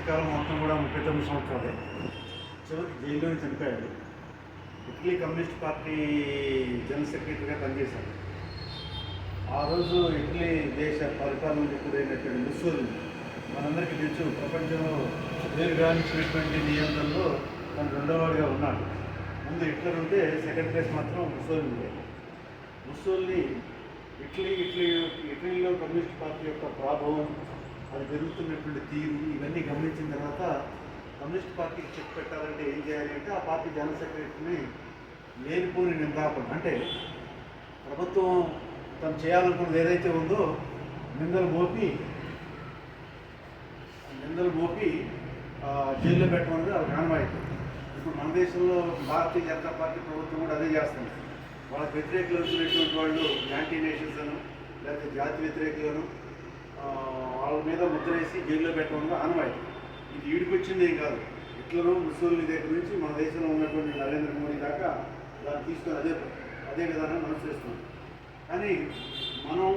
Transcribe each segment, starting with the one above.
జీవితకాలం మొత్తం కూడా 39 సంవత్సరాలే. చివరికి జైల్లోనే చనిపోయాడు. ఇటలీ కమ్యూనిస్ట్ పార్టీ జనరల్ సెక్రటరీగా పనిచేశాడు. ఆ రోజు ఇటలీ దేశ పరిపాలనకు ఎదురైనటువంటి ముస్సోలిని మనందరికీ తెలుసు. ప్రపంచంలో వేరుగాంచినటువంటి నియంత్రణలో తను రెండోవాడిగా ఉన్నాడు. ముందు హిట్లర్ ఉంటే సెకండ్ ప్లేస్ మాత్రం ముస్సోలిని. ముస్సోలిని ఇటలీలో కమ్యూనిస్ట్ పార్టీ యొక్క ప్రభావం, అది జరుగుతున్నటువంటి తీరు, ఇవన్నీ గమనించిన తర్వాత కమ్యూనిస్ట్ పార్టీకి చెక్ పెట్టాలంటే ఏం చేయాలి అంటే ఆ పార్టీ జనరల్ సెక్రటరీని లేనిపోని నిందాపన, అంటే ప్రభుత్వం తను చేయాలనుకున్నది ఏదైతే ఉందో నిందలు మోపి జైల్లో పెట్టమన్నది అది ఆనవాయితీ. ఇప్పుడు మన దేశంలో భారతీయ జనతా పార్టీ ప్రభుత్వం కూడా అదే చేస్తుంది. వాళ్ళకి వ్యతిరేకులు వచ్చినటువంటి వాళ్ళు యాంటీ నేషన్స్ అను లేకపోతే జాతి వ్యతిరేకులను వాళ్ళ మీద ముద్రేసి జైల్లో పెట్టడం ఆనవాయితీ. ఇది ఈడికొచ్చింది ఏం కాదు. హిట్లరు, ముస్సోలిని దగ్గర నుంచి మన దేశంలో ఉన్నటువంటి నరేంద్ర మోడీ దాకా దాన్ని తీసుకొని అదే విధానాన్ని అనుసరిస్తున్నాం. కానీ మనం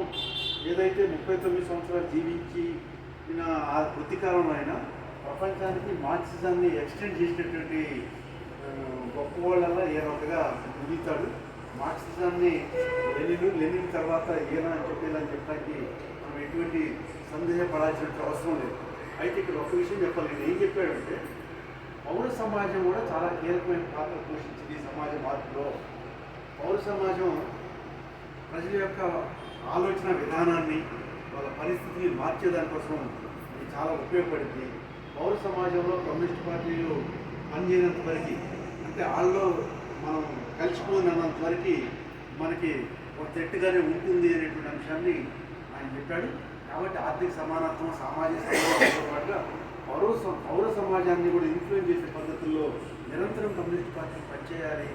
ఏదైతే 39 సంవత్సరాలు జీవించి ఆ వృత్తికాలంలో అయినా ప్రపంచానికి మార్క్సిజాన్ని ఎక్స్టెండ్ చేసినటువంటి గొప్ప వాళ్ళల్లో ఈయన ఒకగా మిగులుతాడు. మార్క్సిజాన్ని లెనిన్ తర్వాత ఈయన అని చెప్పడానికి మనం ఎటువంటి సందేహపడాల్సిన అవసరం లేదు. అయితే ఇక్కడ ఒక విషయం చెప్పాలి. నేను ఏం చెప్పాడంటే పౌర సమాజం కూడా చాలా కీలకమైన పాత్ర పోషించింది ఈ సమాజ మార్పులో. పౌర సమాజం ప్రజల యొక్క ఆలోచన విధానాన్ని, వాళ్ళ పరిస్థితిని మార్చేదానికోసం ఇది చాలా ఉపయోగపడింది. పౌర సమాజంలో కమ్యూనిస్ట్ పార్టీలు పనిచేయనంత వరకు, అంటే వాళ్ళలో మనం కలిసిపోయినంత వరకు మనకి ఒక థ్రెట్గానే ఉంటుంది అనేటువంటి అంశాన్ని ఆయన చెప్పాడు. కాబట్టి ఆర్థిక సమానత్వం, సామాజిక సమానత్వంతో పాటుగా పౌర సమాజాన్ని కూడా ఇన్ఫ్లుయెన్స్ చేసే పద్ధతుల్లో నిరంతరం కమ్యూనిస్ట్ పార్టీ పనిచేయాలి.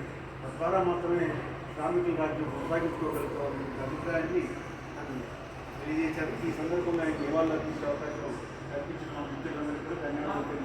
తద్వారా మాత్రమే శ్రామికుల రాజ్యం కొనసాగించుకోగలుగుతామని అభిప్రాయాన్ని ఆయన తెలియజేశారు. ఈ సందర్భంగా ఆయన నివాళులు అర్పించే అవకాశం కల్పించిన మా మిత్రులందరికీ కూడా ధన్యవాదాలు.